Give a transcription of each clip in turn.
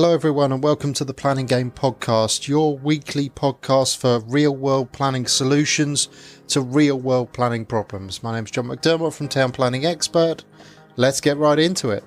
Hello everyone and welcome to the Planning Game Podcast, your weekly podcast for real-world planning solutions to real-world planning problems. My name's John McDermott from Town Planning Expert. Let's get right into it.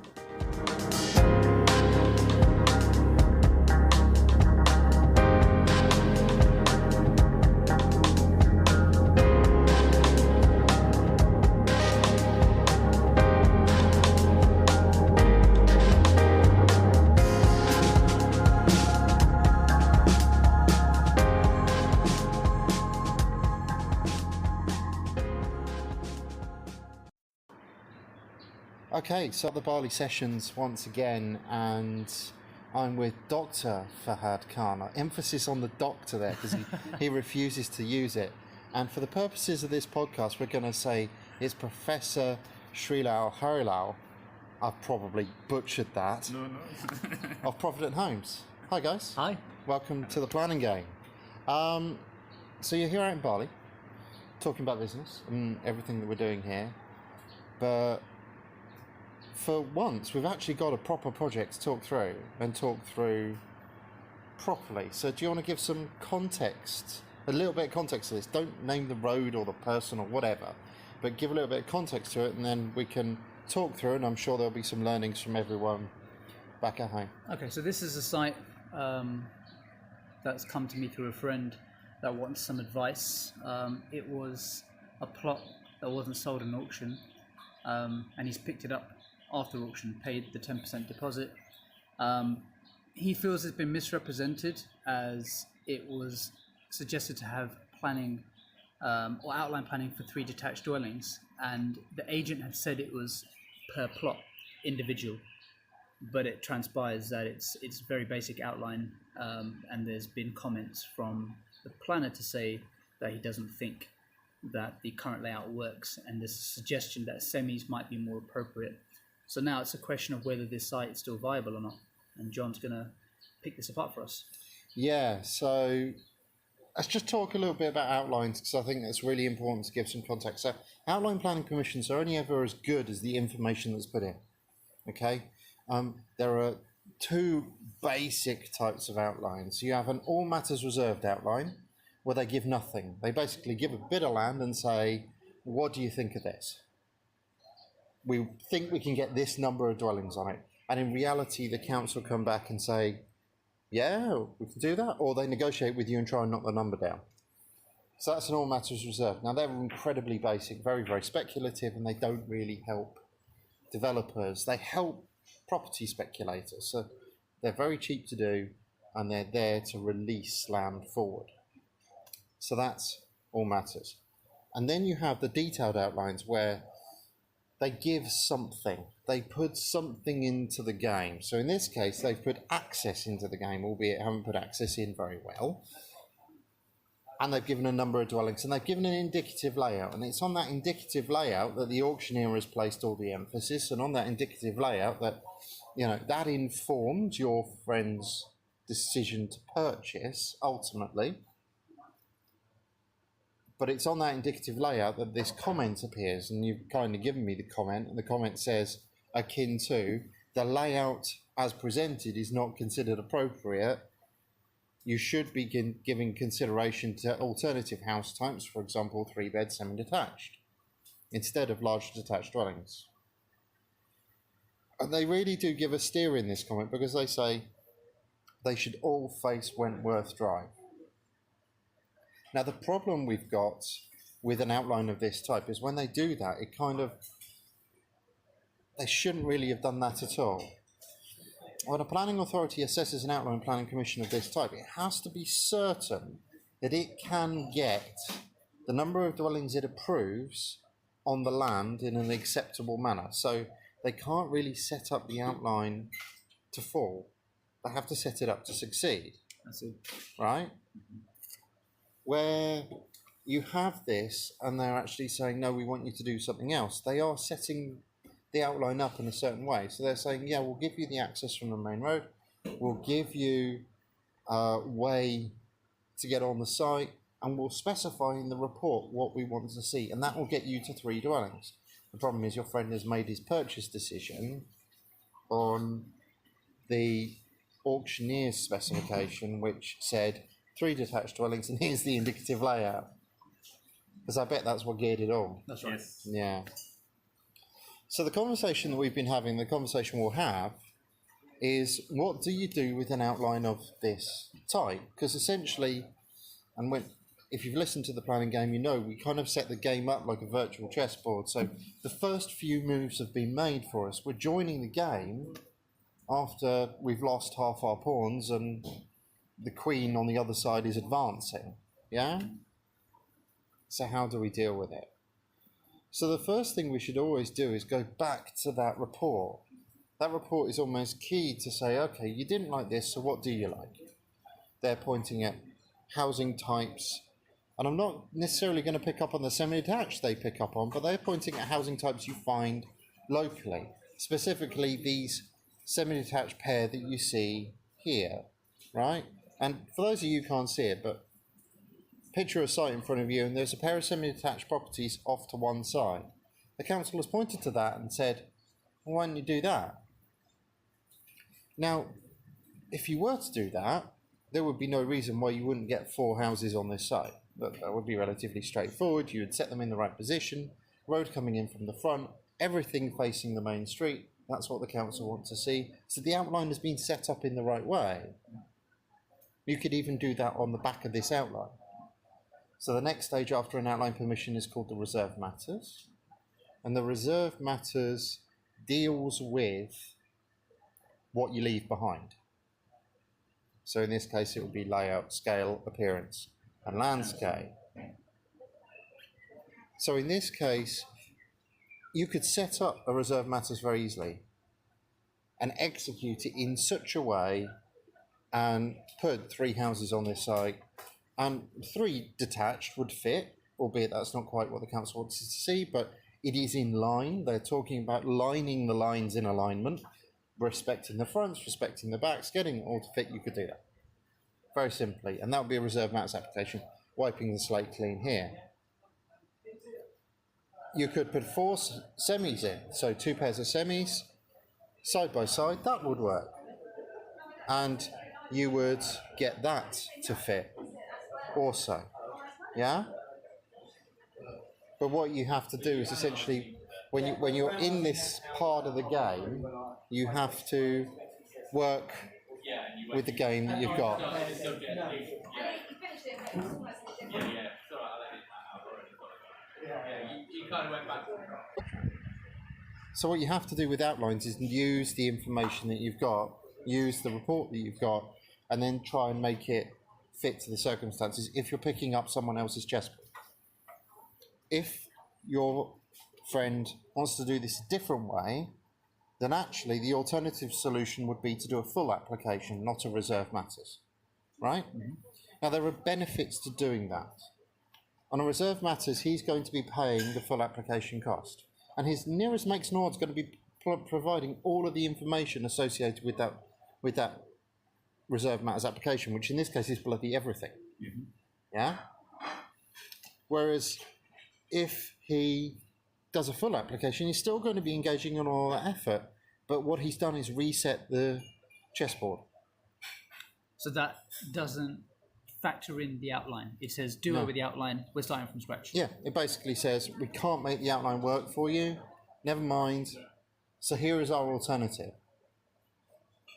Okay, so the Bali sessions once again, and I'm with Dr. Fahd Kahn. Emphasis on the doctor there because he refuses to use it. And for the purposes of this podcast, we're going to say it's Professor Sreelal Harilal. I've probably butchered that. No. Of Provident Homes. Hi guys. Hi. Welcome to the Planning Game. So you're here out in Bali, talking about business and everything that we're doing here, but for once, we've actually got a proper project to talk through properly. So do you want to give some context, a little bit of context to this? Don't name the road or the person or whatever, but give a little bit of context to it, and then we can talk through, and I'm sure there'll be some learnings from everyone back at home. Okay, so this is a site that's come to me through a friend that wants some advice. It was a plot that wasn't sold in auction, and he's picked it up after auction, paid the 10% deposit. He feels it's been misrepresented as it was suggested to have planning or outline planning for 3 detached dwellings, and the agent had said it was per plot, individual, but it transpires that it's very basic outline, and there's been comments from the planner to say that he doesn't think that the current layout works, and there's a suggestion that semis might be more appropriate. So now it's a question of whether this site is still viable or not, and John's going to pick this apart for us. Yeah, so let's just talk a little bit about outlines, because I think it's really important to give some context. So outline planning permissions are only ever as good as the information that's put in, okay? There are 2 basic types of outlines. You have an all matters reserved outline, where they give nothing. They basically give a bit of land and say, what do you think of this? We think we can get this number of dwellings on it. And in reality, the council come back and say, yeah, we can do that. Or they negotiate with you and try and knock the number down. So that's an all matters reserved. Now, they're incredibly basic, very, very speculative, and they don't really help developers. They help property speculators. So they're very cheap to do, and they're there to release land forward. So that's all matters. And then you have the detailed outlines where they give something. They put something into the game. So in this case, they've put access into the game, albeit haven't put access in very well. And they've given a number of dwellings, and they've given an indicative layout. And it's on that indicative layout that the auctioneer has placed all the emphasis, and on that indicative layout that, that informed your friend's decision to purchase ultimately. But it's on that indicative layout that this comment appears, and you've kind of given me the comment, and the comment says, akin to, the layout as presented is not considered appropriate. You should be giving consideration to alternative house types, for example, 3-bed semi-detached, instead of large detached dwellings. And they really do give a steer in this comment, because they say they should all face Wentworth Drive. Now, the problem we've got with an outline of this type is when they do that, they shouldn't really have done that at all. When a planning authority assesses an outline planning permission of this type, it has to be certain that it can get the number of dwellings it approves on the land in an acceptable manner. So they can't really set up the outline to fall. They have to set it up to succeed. That's it. Right? Where you have this and they're actually saying, no, we want you to do something else, they are setting the outline up in a certain way. So they're saying, yeah, we'll give you the access from the main road, we'll give you a way to get on the site, and we'll specify in the report what we want to see, and that will get you to 3 dwellings. The problem is your friend has made his purchase decision on the auctioneer's specification, which said 3 detached dwellings, and here's the indicative layout. Because I bet that's what geared it all. That's right. Yes. Yeah. So the conversation that we've been having, the conversation we'll have, is what do you do with an outline of this type? Because essentially, and if you've listened to the planning game, you know we kind of set the game up like a virtual chessboard. So the first few moves have been made for us. We're joining the game after we've lost half our pawns and the queen on the other side is advancing. Yeah? So how do we deal with it? So the first thing we should always do is go back to that report. That report is almost key to say, okay, you didn't like this, so what do you like? They're pointing at housing types, and I'm not necessarily going to pick up on the semi-detached they pick up on, but they're pointing at housing types you find locally, specifically these semi-detached pair that you see here, right? And for those of you who can't see it, but picture a site in front of you and there's a pair of semi-detached properties off to one side. The council has pointed to that and said, well, why don't you do that? Now, if you were to do that, there would be no reason why you wouldn't get 4 houses on this site. That would be relatively straightforward. You would set them in the right position, road coming in from the front, everything facing the main street. That's what the council want to see. So the outline has been set up in the right way. You could even do that on the back of this outline. So the next stage after an outline permission is called the reserve matters. And the reserve matters deals with what you leave behind. So in this case, it would be layout, scale, appearance, and landscape. So in this case, you could set up a reserve matters very easily and execute it in such a way and put 3 houses on this site, and 3 detached would fit, albeit that's not quite what the council wants to see, but it is in line. They're talking about lining the lines in alignment, respecting the fronts, respecting the backs, getting it all to fit. You could do that very simply, and that would be a reserve matters application, wiping the slate clean here. You could put 4 semis in, so 2 pairs of semis side by side. That would work, and you would get that to fit also. Yeah. But what you have to do is essentially, when you're in this part of the game, you have to work with the game that you've got. So what you have to do with outlines is use the information that you've got, use the report that you've got, and then try and make it fit to the circumstances if you're picking up someone else's chessboard. If your friend wants to do this a different way, then actually the alternative solution would be to do a full application, not a reserve matters, right? Mm-hmm. Now there are benefits to doing that. On a reserve matters, he's going to be paying the full application cost, and his nearest makes nor is going to be providing all of the information associated with that reserve matters application, which in this case is bloody everything. Mm-hmm. Yeah. Whereas if he does a full application, he's still going to be engaging in all that effort, but what he's done is reset the chessboard. So that doesn't factor in the outline. It says do over the outline, we're starting from scratch. Yeah, it basically says we can't make the outline work for you, never mind, so here is our alternative.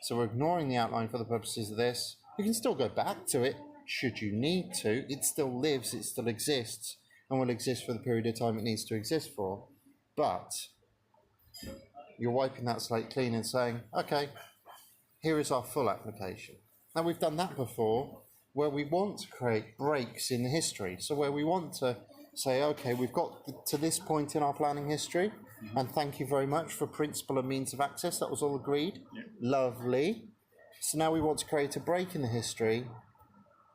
So we're ignoring the outline for the purposes of this. You can still go back to it should you need to. It still lives, it still exists, and will exist for the period of time it needs to exist for. But you're wiping that slate clean and saying, okay, here is our full application. Now we've done that before where we want to create breaks in the history. So where we want to say, okay, we've got to this point in our planning history, and thank you very much for principle and means of access. That was all agreed. Yeah. Lovely. So now we want to create a break in the history,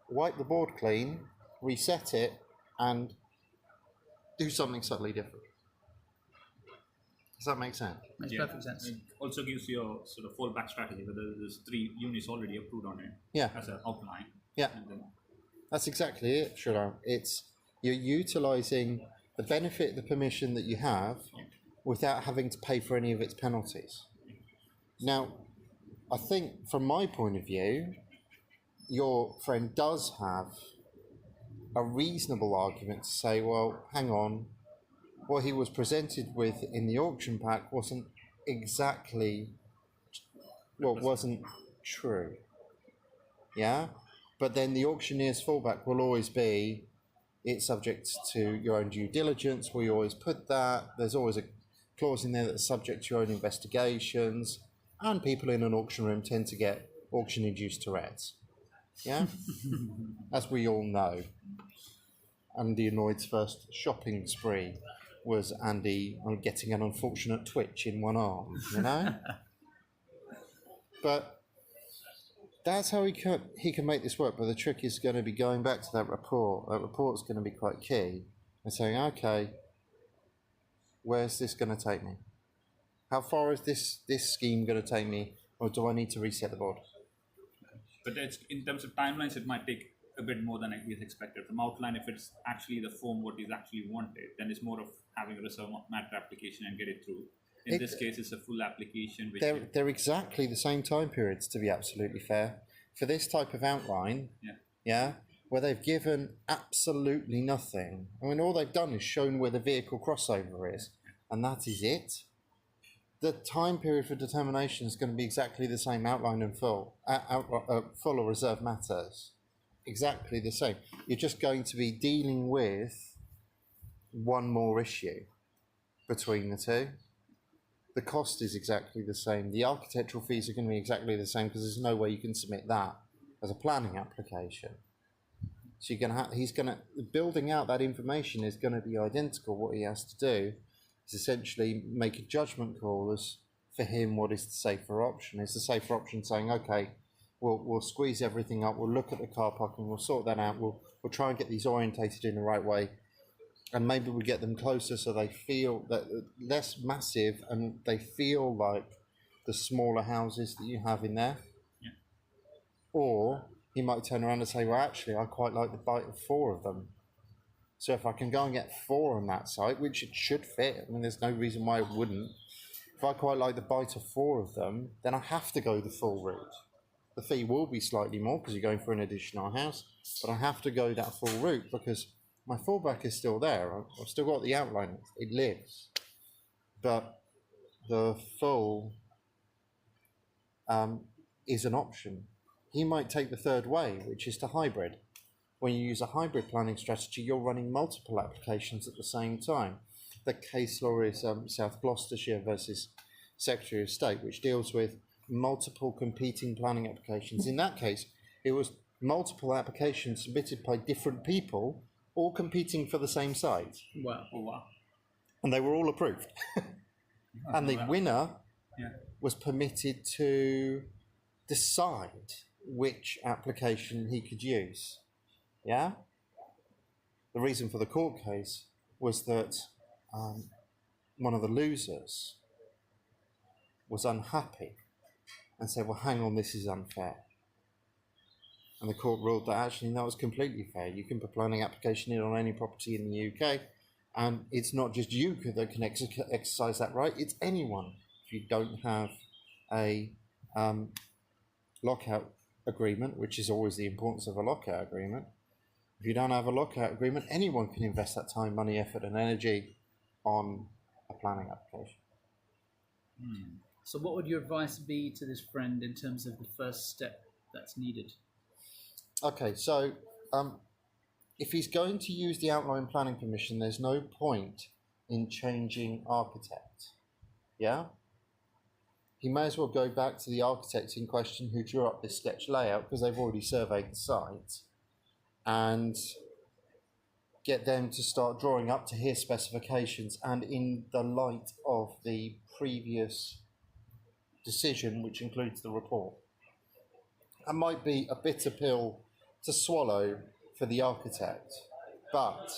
wipe the board clean, reset it, and do something subtly different. Does that make sense? Makes perfect sense. It also gives you a sort of fallback strategy, whether there's 3 units already approved on it as an outline. Yeah, that's exactly it, Sreelal. It's you're utilising the benefit, the permission that you have without having to pay for any of its penalties. Now, I think from my point of view, your friend does have a reasonable argument to say, well, hang on, what he was presented with in the auction pack wasn't exactly, well, wasn't true. Yeah? But then the auctioneer's fallback will always be, it's subject to your own due diligence. We always put that. There's always a clause in there that's subject to your own investigations. And people in an auction room tend to get auction-induced Tourette's. Yeah? As we all know. Andy Anoyd's first shopping spree was Andy getting an unfortunate twitch in one arm, you know? But that's how he can make this work. But the trick is going to be going back to that report. That report's going to be quite key. And saying, okay, where's this going to take me? How far is this scheme going to take me? Or do I need to reset the board? But it's, in terms of timelines, it might take a bit more than is expected. From outline, if it's actually the form what is actually wanted, then it's more of having a reserve matter application and get it through. In this case, it's a full application. Which they're exactly the same time periods, to be absolutely fair. For this type of outline, yeah, where they've given absolutely nothing. I mean, all they've done is shown where the vehicle crossover is, and that is it. The time period for determination is going to be exactly the same, outline and full, full or reserve matters. Exactly the same. You're just going to be dealing with one more issue between the two. The cost is exactly the same. The architectural fees are going to be exactly the same because there's no way you can submit that as a planning application. So you're going to building out that information is going to be identical. What he has to do is essentially make a judgment call as for him what is the safer option. Is the safer option saying, okay, we'll squeeze everything up, we'll look at the car park and we'll sort that out, we'll try and get these orientated in the right way, and maybe we get them closer so they feel that less massive and they feel like the smaller houses that you have in there. Yeah. Or he might turn around and say, well, actually, I quite like the bite of 4 of them. So if I can go and get 4 on that site, which it should fit, I mean, there's no reason why it wouldn't. If I quite like the bite of 4 of them, then I have to go the full route. The fee will be slightly more because you're going for an additional house, but I have to go that full route because my fallback is still there. I've still got the outline. It lives. But the full is an option. He might take the third way, which is to hybrid. When you use a hybrid planning strategy, you're running multiple applications at the same time. The case law is South Gloucestershire versus Secretary of State, which deals with multiple competing planning applications. In that case, it was multiple applications submitted by different people, all competing for the same site. Wow. Oh, wow. And they were all approved. And the winner was permitted to decide which application he could use. Yeah? The reason for the court case was that one of the losers was unhappy and said, well, hang on, this is unfair. And the court ruled that actually, no, it's completely fair. You can put planning application in on any property in the UK, and it's not just you that can exercise that right, it's anyone. If you don't have a lockout agreement, which is always the importance of a lockout agreement, if you don't have a lockout agreement, anyone can invest that time, money, effort and energy on a planning application. So what would your advice be to this friend in terms of the first step that's needed? Okay, so if he's going to use the outline planning permission, there's no point in changing architect. Yeah? He may as well go back to the architect in question who drew up this sketch layout because they've already surveyed the site, and get them to start drawing up to his specifications and in the light of the previous decision, which includes the report. That might be a bitter pill to swallow for the architect, but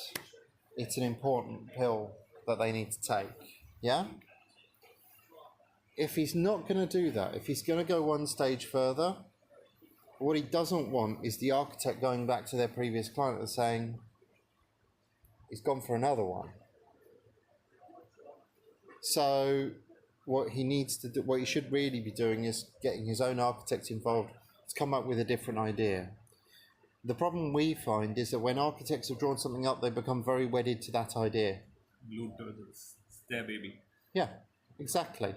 it's an important pill that they need to take. Yeah? If he's not going to do that, if he's going to go one stage further, what he doesn't want is the architect going back to their previous client and saying, he's gone for another one. So what he needs to do, what he should really be doing is getting his own architect involved to come up with a different idea. The problem we find is that when architects have drawn something up, they become very wedded to that idea. Glued to it's their baby. Yeah, exactly.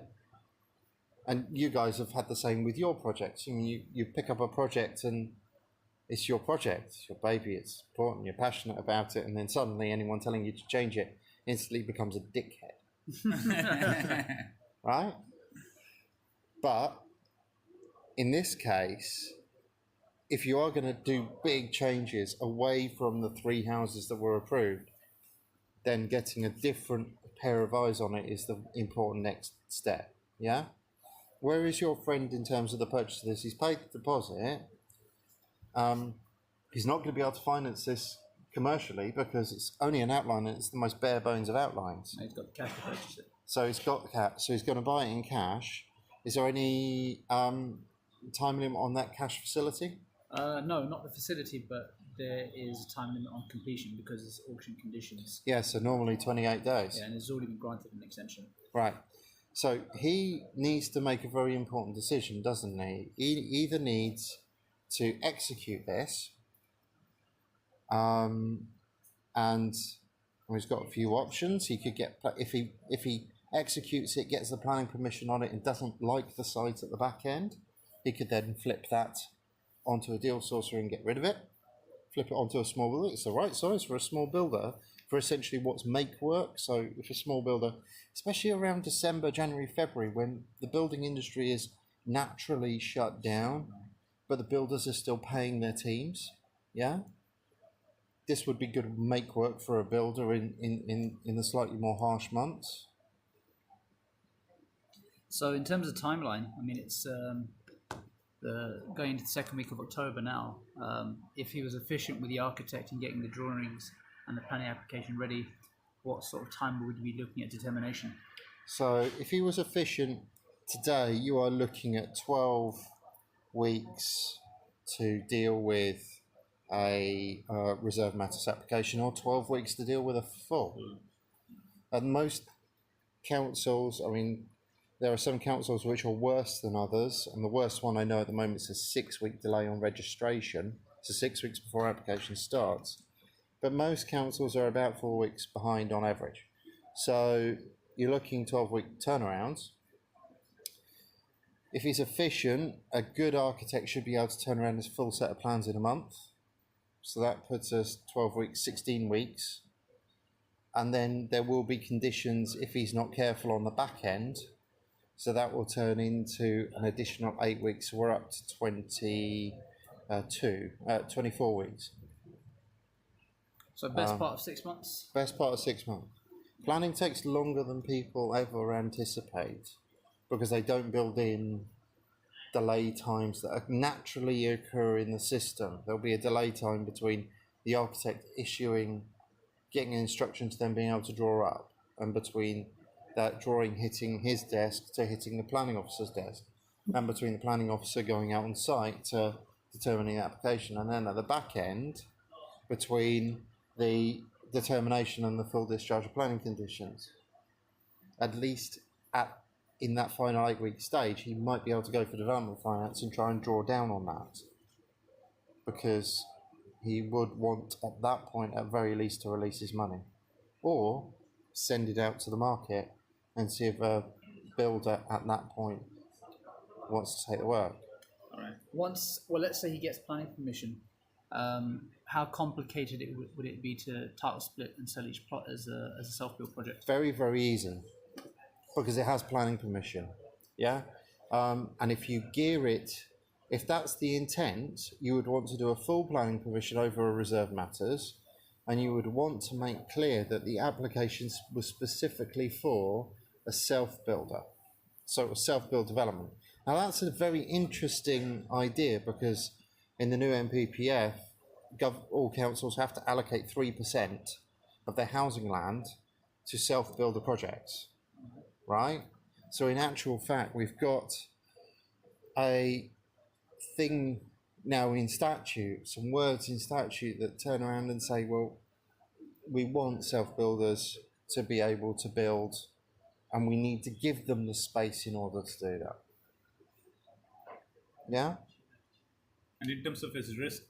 And you guys have had the same with your projects. I mean, you pick up a project and it's your project, it's your baby, it's important, you're passionate about it, and then suddenly anyone telling you to change it instantly becomes a dickhead. Right? But in this case, if you are going to do big changes away from the 3 houses that were approved, then getting a different pair of eyes on it is the important next step. Yeah? Where is your friend in terms of the purchase of this? He's paid the deposit. He's not going to be able to finance this commercially because it's only an outline and it's the most bare bones of outlines. And he's got the cash to purchase it. So he's got the cash, so he's going to buy it in cash. Is there any time limit on that cash facility? No, not the facility, but there is a time limit on completion because it's auction conditions. Yeah, so normally 28 days. Yeah, and it's already been granted an extension. Right. So he needs to make a very important decision, doesn't he? He either needs to execute this, and he's got a few options. He could get, if he executes it, gets the planning permission on it, and doesn't like the site at the back end, he could then flip that onto a deal sourcer and get rid of it. Flip it onto a small builder. It's the right size for a small builder for essentially what's make work. So if a small builder, especially around December, January, February, when the building industry is naturally shut down, but the builders are still paying their teams, yeah? This would be good make work for a builder in the slightly more harsh months. So in terms of timeline, I mean, it's going into the second week of October now. If he was efficient with the architect in getting the drawings and the planning application ready, what sort of time would we be looking at determination? So if he was efficient today, you are looking at 12 weeks to deal with a reserve matters application, or 12 weeks to deal with a full. And most councils, I mean, there are some councils which are worse than others, and the worst one I know at the moment is a 6-week delay on registration, so 6 weeks before application starts. But most councils are about 4 weeks behind on average. So you're looking 12-week turnarounds. If he's efficient, a good architect should be able to turn around his full set of plans in a month. So that puts us 12 weeks, 16 weeks. And then there will be conditions if he's not careful on the back end. So that will turn into an additional 8 weeks. So we're up to 24 weeks. So best part of 6 months? Best part of 6 months. Planning takes longer than people ever anticipate because they don't build in delay times that naturally occur in the system. There'll be a delay time between the architect getting an instruction to them being able to draw up, and between that drawing hitting his desk to hitting the planning officer's desk, and between the planning officer going out on site to determining the application, and then at the back end between the determination and the full discharge of planning conditions. At least in that final 8-week stage, he might be able to go for development finance and try and draw down on that, because he would want at that point at very least to release his money, or send it out to the market and see if a builder at that point wants to take the work. All right. Let's say he gets planning permission. How complicated would it be to title split and sell each plot as a self-build project? Very, very easy, because it has planning permission, yeah? And if you gear it, if that's the intent, you would want to do a full planning permission over a reserve matters, and you would want to make clear that the application was specifically for a self-builder, so a self-build development. Now that's a very interesting idea, because in the new MPPF, all councils have to allocate 3% of their housing land to self-builder projects, right? So in actual fact, we've got a thing now in statute, some words in statute that turn around and say, well, we want self-builders to be able to build and we need to give them the space in order to do that. Yeah? And in terms of his risk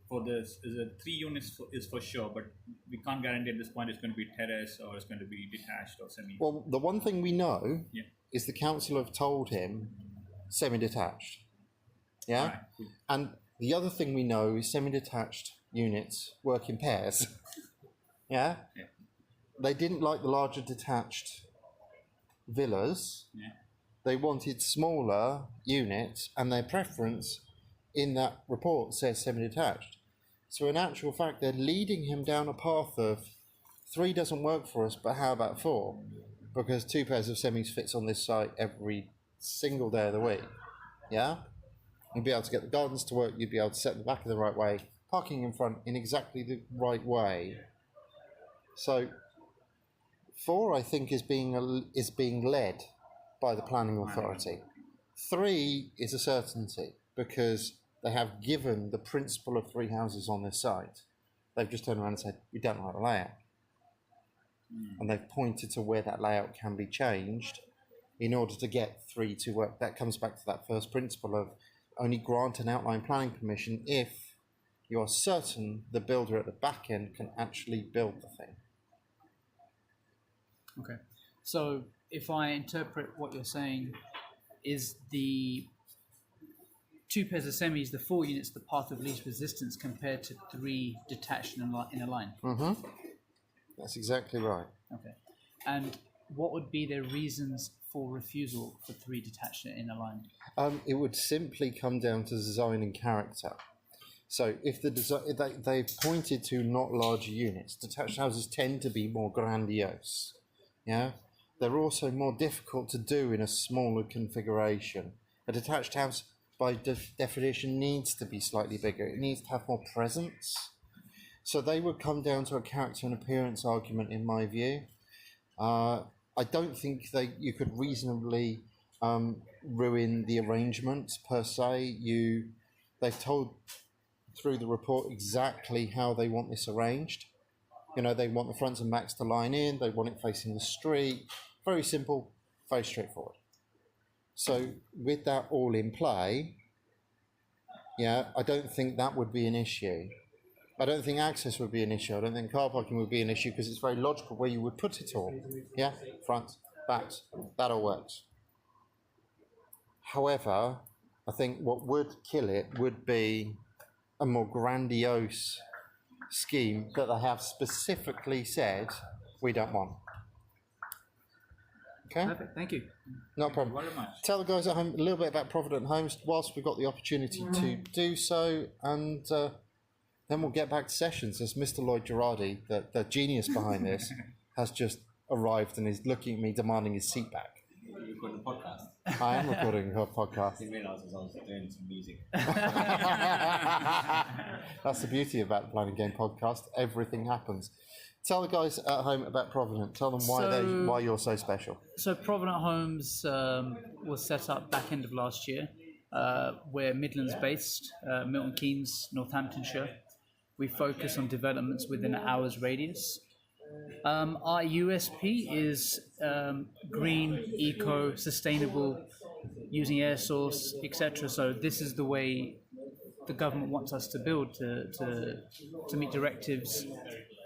for this, is it 3 units is for sure, but we can't guarantee at this point it's going to be terrace or it's going to be detached or semi. Well, the one thing we know Yeah. is the council have told him semi-detached. Yeah? Right, cool. And the other thing we know is semi-detached units work in pairs. Yeah? Yeah. They didn't like the larger detached villas. Yeah. They wanted smaller units, and their preference in that report says semi-detached. So in actual fact, they're leading him down a path of 3 doesn't work for us, but how about 4? Because 2 pairs of semis fits on this site every single day of the week. Yeah? You'd be able to get the gardens to work, you'd be able to set the back in the right way, parking in front in exactly the right way. So 4, I think, is being led by the planning authority. 3 is a certainty because they have given the principle of 3 houses on this site. They've just turned around and said, we don't like the layout. And they've pointed to where that layout can be changed in order to get 3 to work. That comes back to that first principle of only grant an outline planning permission if you are certain the builder at the back end can actually build the thing. Okay. So if I interpret what you're saying, is the 2 pairs of semis, the 4 units, the path of least resistance compared to 3 detached in a line? That's exactly right. Okay. And what would be their reasons for refusal for 3 detached in a line? It would simply come down to design and character. So if the they've pointed to not larger units. Detached houses tend to be more grandiose. Yeah, they're also more difficult to do in a smaller configuration. A detached house, by definition, needs to be slightly bigger. It needs to have more presence. So they would come down to a character and appearance argument, in my view. I don't think you could reasonably ruin the arrangement per se. They've told through the report exactly how they want this arranged. You know, they want the fronts and backs to line in, they want it facing the street. Very simple, very straightforward. So with that all in play, yeah, I don't think that would be an issue. I don't think access would be an issue. I don't think car parking would be an issue because it's very logical where you would put it all. Yeah, fronts, backs, that all works. However, I think what would kill it would be a more grandiose scheme that they have specifically said we don't want. Okay? Perfect, thank you. No problem. Very much. Tell the guys at home a little bit about Provident Homes whilst we've got the opportunity to do so, and then we'll get back to sessions as Mr. Lloyd Girardi, the genius behind this, has just arrived and is looking at me demanding his seat back. You're recording a podcast. I am recording a podcast. I didn't realise I was doing some music. That's the beauty about the Planning Game podcast. Everything happens. Tell the guys at home about Provident. Tell them why you're so special. So Provident Homes was set up back end of last year. We're Midlands based, Milton Keynes, Northamptonshire. We focus on developments within an hour's radius. Our USP is green, eco, sustainable, using air source, etc. So this is the way the government wants us to build to meet directives,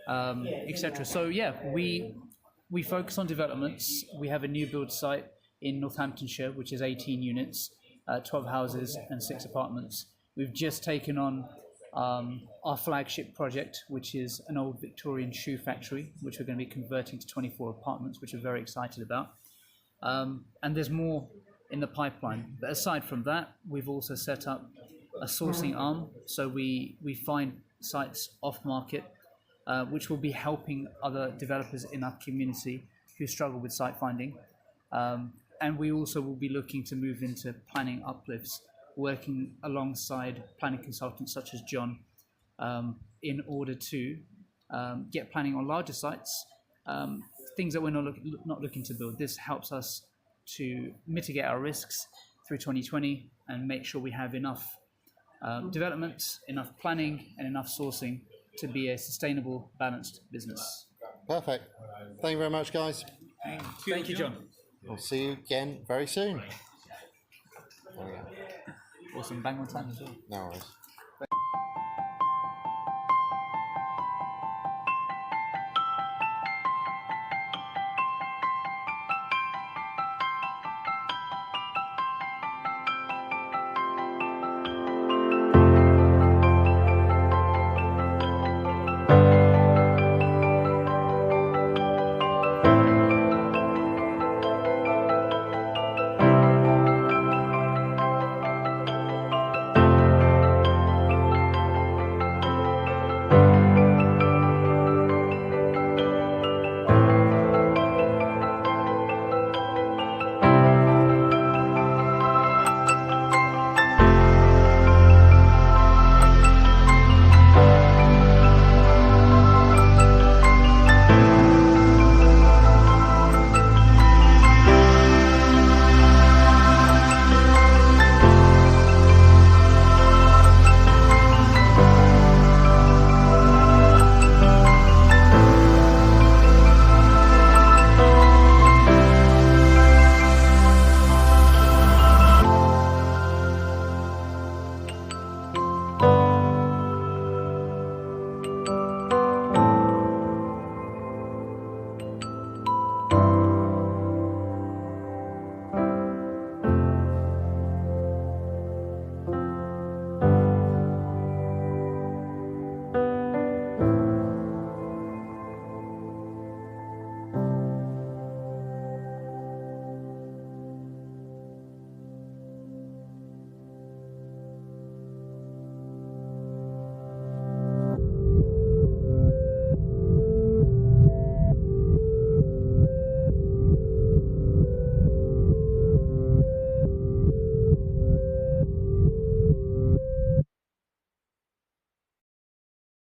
etc. So yeah, we focus on developments. We have a new build site in Northamptonshire, which is 18 units, 12 houses and 6 apartments. We've just taken on our flagship project, which is an old Victorian shoe factory, which we're going to be converting to 24 apartments, which we're very excited about. And there's more in the pipeline. But aside from that, we've also set up a sourcing arm. So we find sites off market, which will be helping other developers in our community who struggle with site finding. And we also will be looking to move into planning uplifts, working alongside planning consultants such as John, in order to get planning on larger sites, things that we're not looking to build. This helps us to mitigate our risks through 2020 and make sure we have enough development, enough planning and enough sourcing to be a sustainable, balanced business. Perfect. Thank you very much, guys. Thank you, John. We'll see you again very soon. There we go. Awesome. Bang on time as well. No worries.